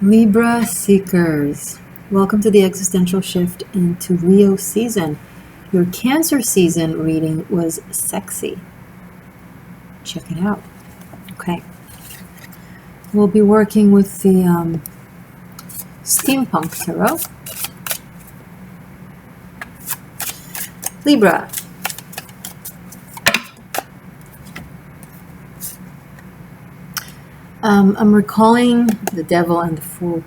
Libra seekers, welcome to the Existential Shift into Leo season. Your Cancer season reading was sexy. Check it out. Okay. We'll be working with the Steampunk Tarot. Libra. I'm recalling the Devil and the Fool.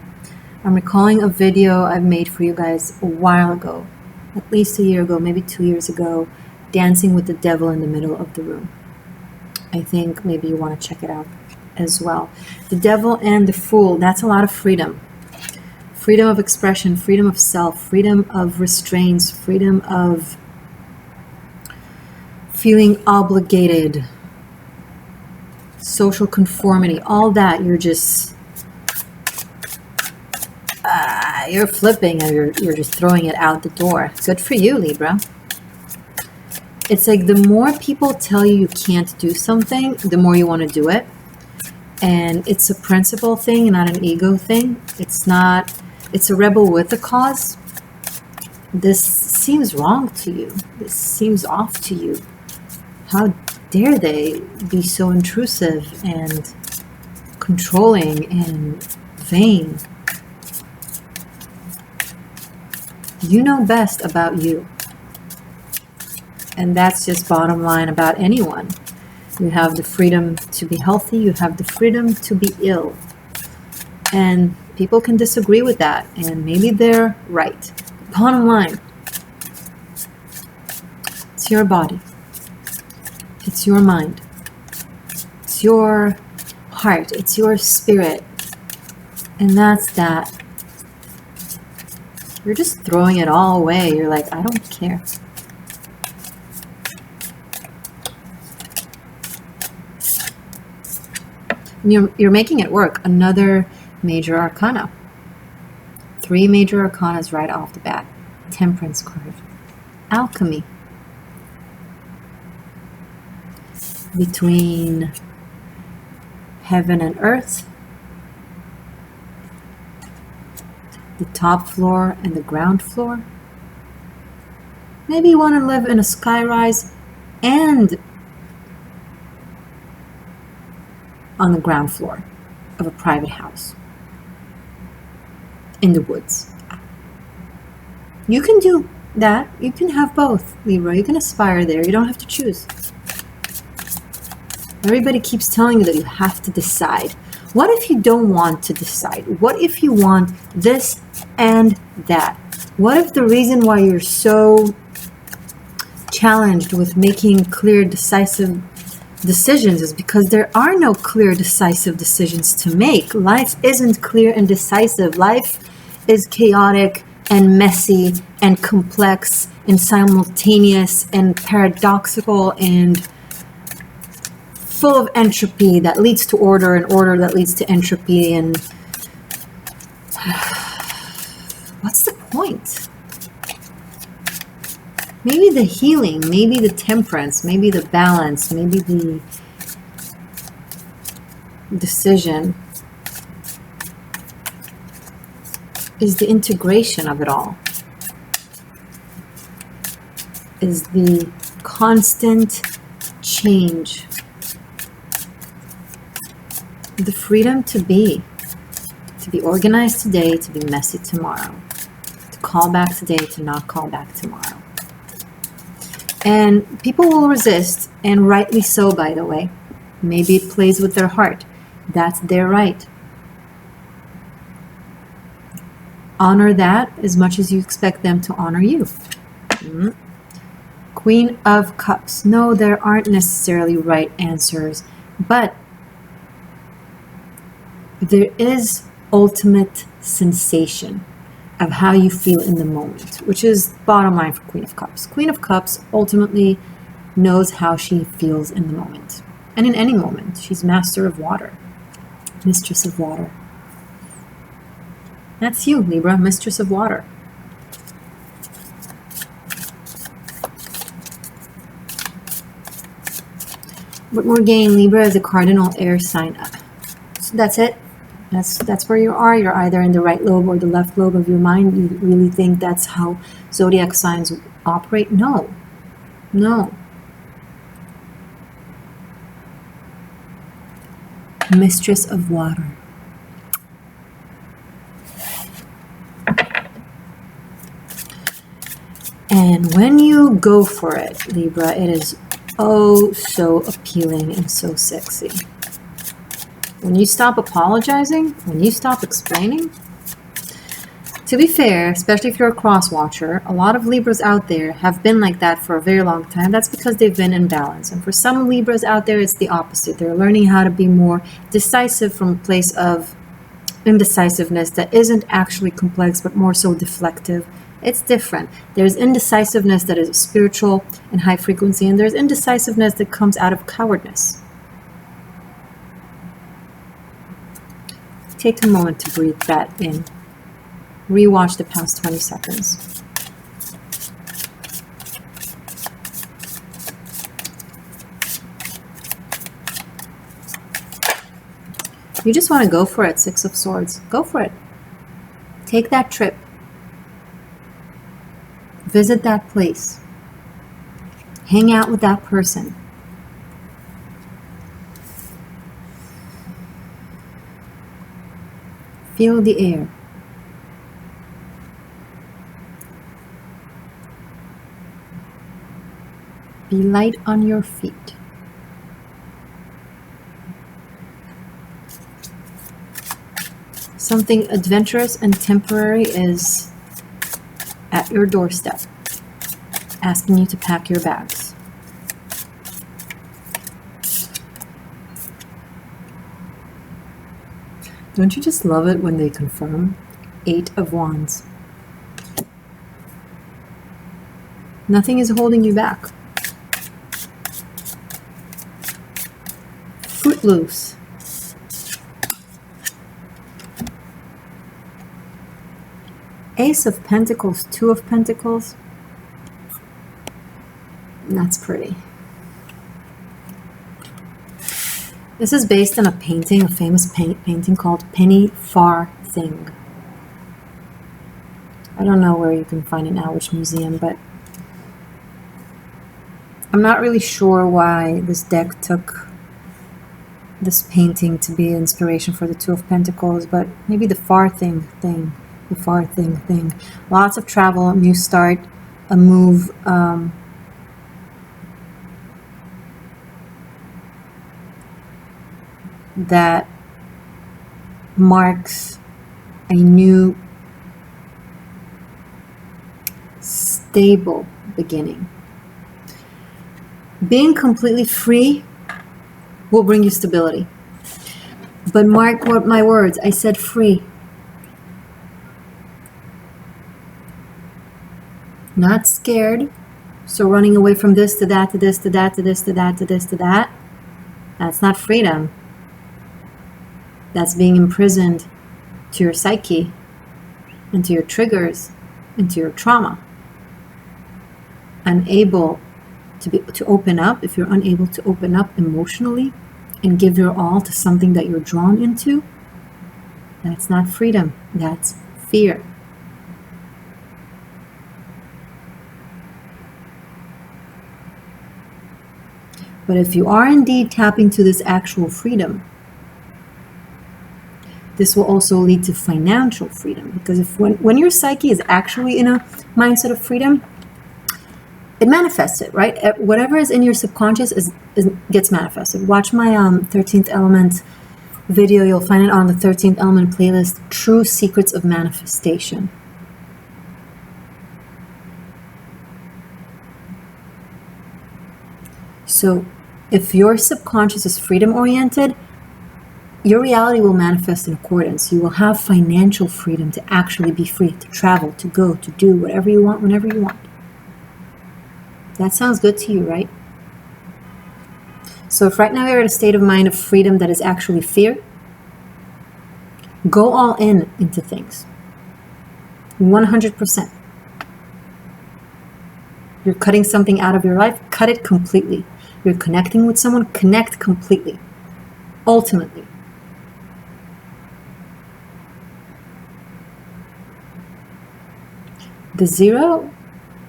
I'm recalling a video I've made for you guys a while ago, at least a year ago, maybe 2 years ago, dancing with the devil in the middle of the room. I think maybe you want to check it out as well. The Devil and the Fool, that's a lot of freedom. Freedom of expression, freedom of self, freedom of restraints, freedom of feeling obligated, social conformity, all that. You're just you're flipping, or you're just throwing it out the door. Good for you, Libra. It's like the more people tell you you can't do something, the more you want to do it. And it's a principle thing, not an ego thing. It's a rebel with a cause. This seems wrong to you. This seems off to you. How dare they be so intrusive and controlling and vain? You know best about you. And that's just bottom line about anyone. You have the freedom to be healthy. You have the freedom to be ill. And people can disagree with that. And maybe they're right. Bottom line, it's your body. It's your mind. It's your heart. It's your spirit. And that's that. You're just throwing it all away. You're like, I don't care. And you're making it work. Another major arcana. 3 major arcanas right off the bat. Temperance card. Alchemy. Between heaven and earth, the top floor and the ground floor. Maybe you want to live in a skyrise and on the ground floor of a private house in the woods. You can do that. You can have both, Libra. You can aspire there. You don't have to choose. Everybody keeps telling you that you have to decide. What if you don't want to decide? What if you want this and that? What if the reason why you're so challenged with making clear, decisive decisions is because there are no clear, decisive decisions to make? Life isn't clear and decisive. Life is chaotic and messy and complex and simultaneous and paradoxical and full of entropy that leads to order, and order that leads to entropy. And what's the point? Maybe the healing, maybe the temperance, maybe the balance, maybe the decision is the integration of it all, is the constant change. The freedom to be organized today, to be messy tomorrow, to call back today, to not call back tomorrow. And people will resist, and rightly so, by the way. Maybe it plays with their heart. That's their right. Honor that as much as you expect them to honor you. Queen of Cups. No, there aren't necessarily right answers, but there is ultimate sensation of how you feel in the moment, which is bottom line for Queen of Cups. Queen of Cups ultimately knows how she feels in the moment. And in any moment, she's master of water, mistress of water. That's you, Libra, mistress of water. But Morgane, Libra is a cardinal air sign. So that's it. That's where you are. You're either in the right lobe or the left lobe of your mind. You really think that's how zodiac signs operate? No. No. Mistress of water. And when you go for it, Libra, it is oh so appealing and so sexy. When you stop apologizing, when you stop explaining, to be fair, especially if you're a cross watcher, a lot of Libras out there have been like that for a very long time. That's because they've been in balance. And for some Libras out there, it's the opposite. They're learning how to be more decisive from a place of indecisiveness that isn't actually complex, but more so deflective. It's different. There's indecisiveness that is spiritual and high frequency, and there's indecisiveness that comes out of cowardness. Take a moment to breathe that in. Rewatch the past 20 seconds. You just want to go for it, Six of Swords. Go for it. Take that trip. Visit that place. Hang out with that person. Feel the air. Be light on your feet. Something adventurous and temporary is at your doorstep, asking you to pack your bags. Don't you just love it when they confirm? 8 of Wands. Nothing is holding you back. Footloose. Ace of Pentacles, 2 of Pentacles. That's pretty. This is based on a painting, a famous painting called Penny Farthing. I don't know where you can find it now, which museum, but I'm not really sure why this deck took this painting to be inspiration for the 2 of Pentacles, but maybe the Farthing thing. The Farthing thing. Lots of travel, a new start, a move, that marks a new stable beginning. Being completely free will bring you stability. But mark what my words, I said free. Not scared. So running away from this to that to this to that to this to that to this to that. That's not freedom. That's being imprisoned to your psyche and to your triggers and to your trauma. Unable to open up, if you're unable to open up emotionally and give your all to something that you're drawn into, that's not freedom, that's fear. But if you are indeed tapping to this actual freedom, this will also lead to financial freedom. Because if when your psyche is actually in a mindset of freedom, it manifests it, right? Whatever is in your subconscious gets manifested. Watch my 13th element video. You'll find it on the 13th element playlist, True Secrets of Manifestation. So if your subconscious is freedom oriented, your reality will manifest in accordance. You will have financial freedom to actually be free, to travel, to go, to do whatever you want, whenever you want. That sounds good to you, right? So if right now you're at a state of mind of freedom that is actually fear, go all in into things. 100%. You're cutting something out of your life, cut it completely. You're connecting with someone, connect completely. Ultimately. The zero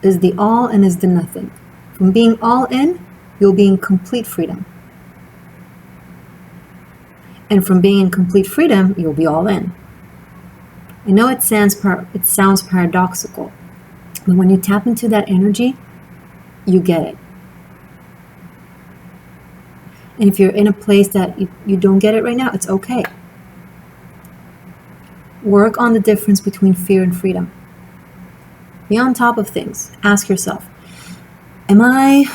is the all and is the nothing. From being all in, you'll be in complete freedom. And from being in complete freedom, you'll be all in. I know it sounds paradoxical, but when you tap into that energy, you get it. And if you're in a place that you don't get it right now, it's okay. Work on the difference between fear and freedom. Be on top of things. Ask yourself, am I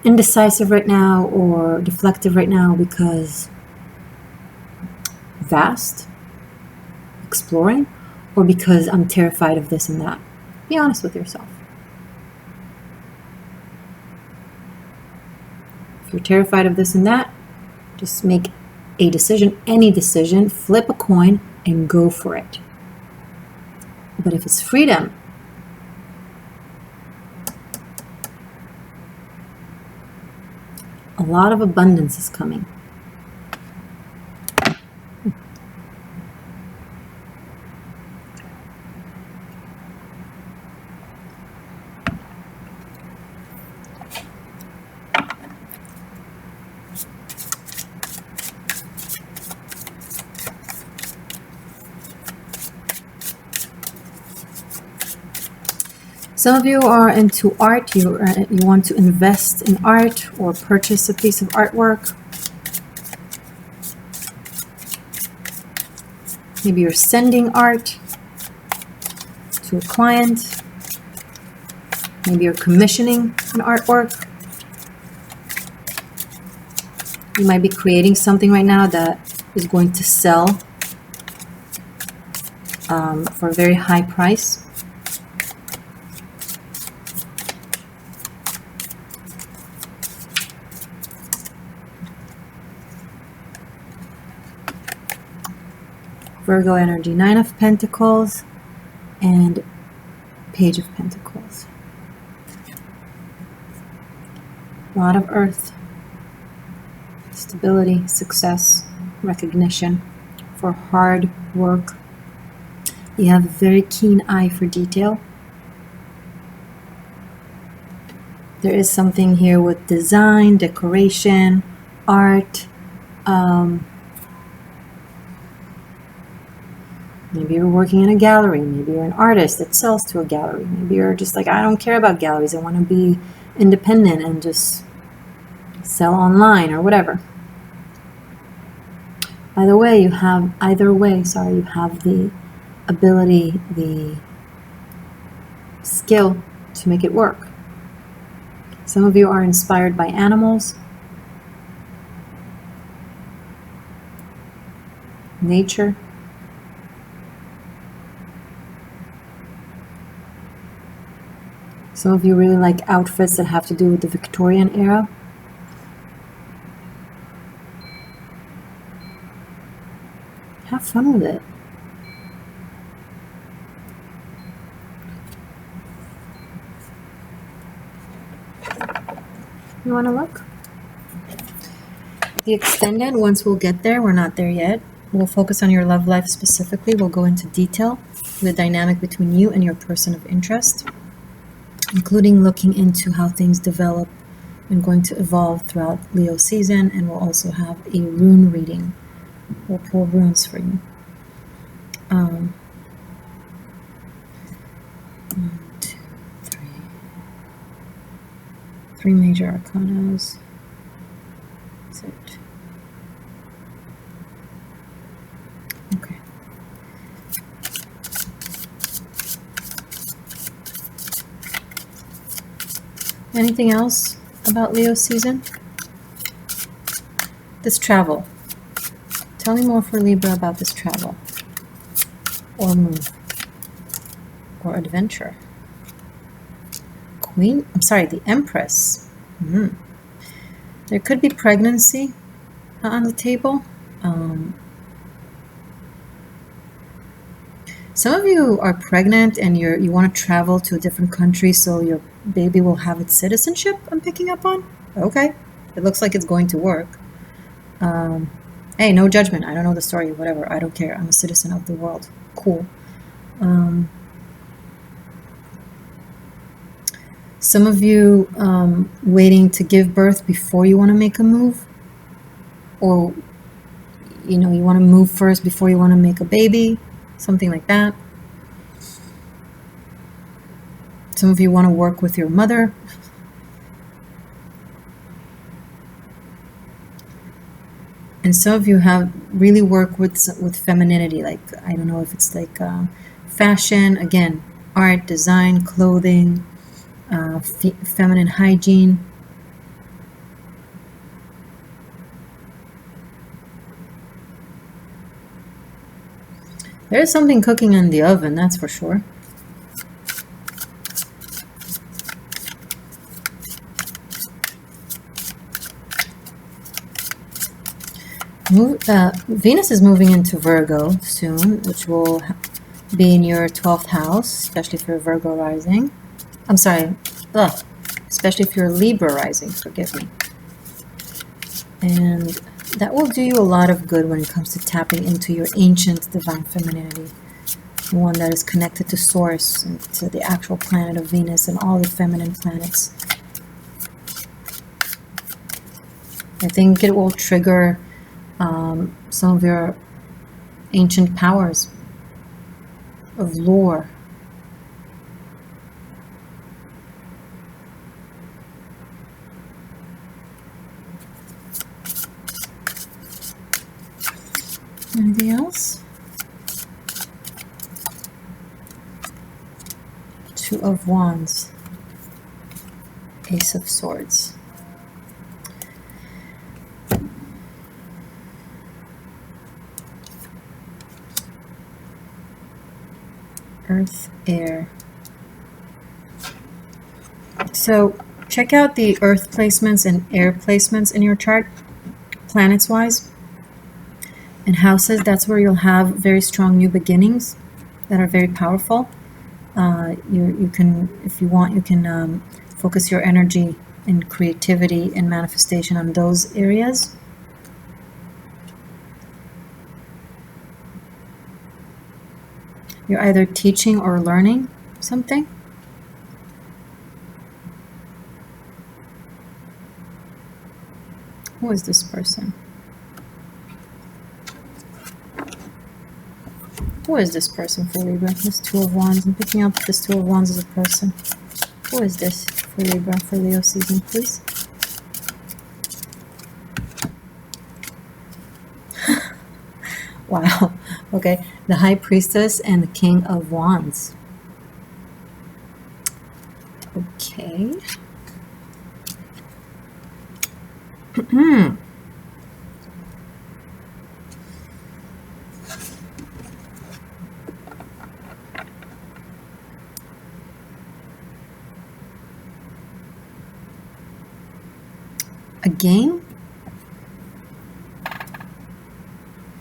indecisive right now or deflective right now because vast, exploring, or because I'm terrified of this and that? Be honest with yourself. If you're terrified of this and that, just make a decision, any decision, flip a coin and go for it. But if it's freedom, a lot of abundance is coming. Some of you are into art, you want to invest in art or purchase a piece of artwork. Maybe you're sending art to a client. Maybe you're commissioning an artwork. You might be creating something right now that is going to sell for a very high price. Virgo energy, 9 of Pentacles and Page of Pentacles. A lot of earth, stability, success, recognition for hard work. You have a very keen eye for detail. There is something here with design, decoration, art. Maybe you're working in a gallery. Maybe you're an artist that sells to a gallery. Maybe you're just like, I don't care about galleries. I want to be independent and just sell online or whatever. Either way, you have the ability, the skill to make it work. Some of you are inspired by animals, nature. Some of you really like outfits that have to do with the Victorian era. Have fun with it. You want to look? The extended, once we'll get there, we're not there yet. We'll focus on your love life specifically. We'll go into detail, the dynamic between you and your person of interest, including looking into how things develop and going to evolve throughout Leo season. And we'll also have a rune reading. We'll pull runes for you. 1, 2, 3. 3 major arcanas. That's it. Okay. Anything else about Leo season? This travel. Tell me more for Libra about this travel, or move, or adventure. The Empress. There could be pregnancy on the table. Some of you are pregnant and you want to travel to a different country so your baby will have its citizenship, I'm picking up on. Okay, it looks like it's going to work. Hey, no judgment. I don't know the story, whatever. I don't care. I'm a citizen of the world. Cool. Some of you waiting to give birth before you want to make a move, or you know, you want to move first before you want to make a baby, something like that. Some of you want to work with your mother. And some of you have really worked with femininity, like, I don't know if it's like fashion, again, art, design, clothing, feminine hygiene. There is something cooking in the oven, that's for sure. Venus is moving into Virgo soon, which will be in your 12th house, especially if you're Virgo rising. I'm sorry, especially if you're Libra rising, forgive me. And that will do you a lot of good when it comes to tapping into your ancient divine femininity, one that is connected to Source and to the actual planet of Venus and all the feminine planets. I think it will trigger some of your ancient powers of lore. Anything else? Two of Wands, Ace of Swords. Earth, air. So check out the earth placements and air placements in your chart, planets wise, and houses. That's where you'll have very strong new beginnings that are very powerful. You can, if you want, you can focus your energy and creativity and manifestation on those areas. You're either teaching or learning something. Who is this person? Who is this person for Libra? This Two of Wands. I'm picking up this Two of Wands as a person. Who is this for Libra, for Leo season, please? Wow. Okay. The High Priestess and the King of Wands. Okay. A game?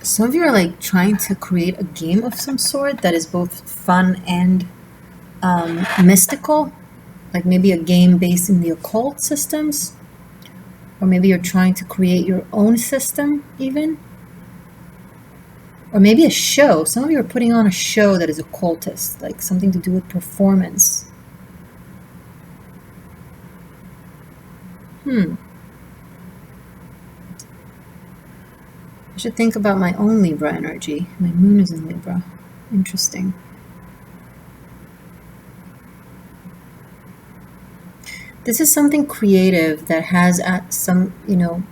Some of you are like trying to create a game of some sort that is both fun and mystical, like maybe a game based in the occult systems, or maybe you're trying to create your own system even, or maybe a show. Some of you are putting on a show that is occultist, like something to do with performance. I should think about my own Libra energy. My moon is in Libra. Interesting. This is something creative that has some, you know,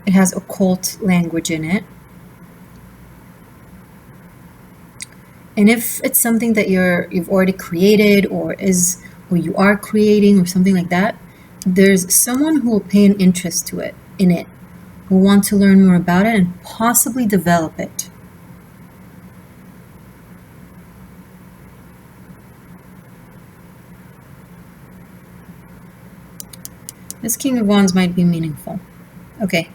it has occult language in it. And if it's something that you've already created or you are creating or something like that, there's someone who will pay an interest in it, who want to learn more about it and possibly develop it. This King of Wands might be meaningful. Okay,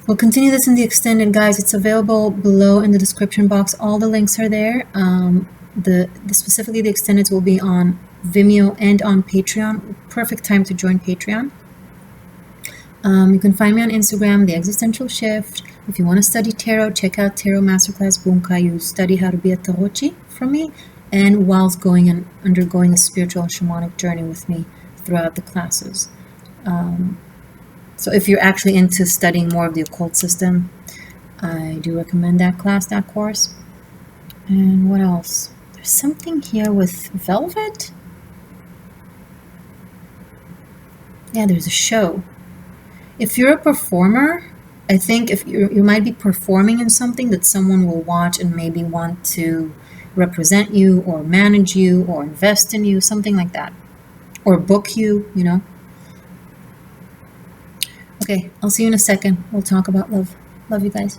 we'll continue this in the extended, guys. It's available below in the description box. All the links are there. Specifically the extendeds will be on Vimeo and on Patreon. Perfect time to join Patreon. You can find me on Instagram, The Existential Shift. If you want to study tarot, check out Tarot Masterclass Bunkai. You study how to be a tarochi from me. and whilst going and undergoing a spiritual and shamanic journey with me throughout the classes. So if you're actually into studying more of the occult system, I do recommend that class, that course. And what else? There's something here with velvet. Yeah, there's a show. If you're a performer, I think if you might be performing in something that someone will watch and maybe want to represent you or manage you or invest in you, something like that. Or book you, you know. Okay, I'll see you in a second. We'll talk about love. Love you guys.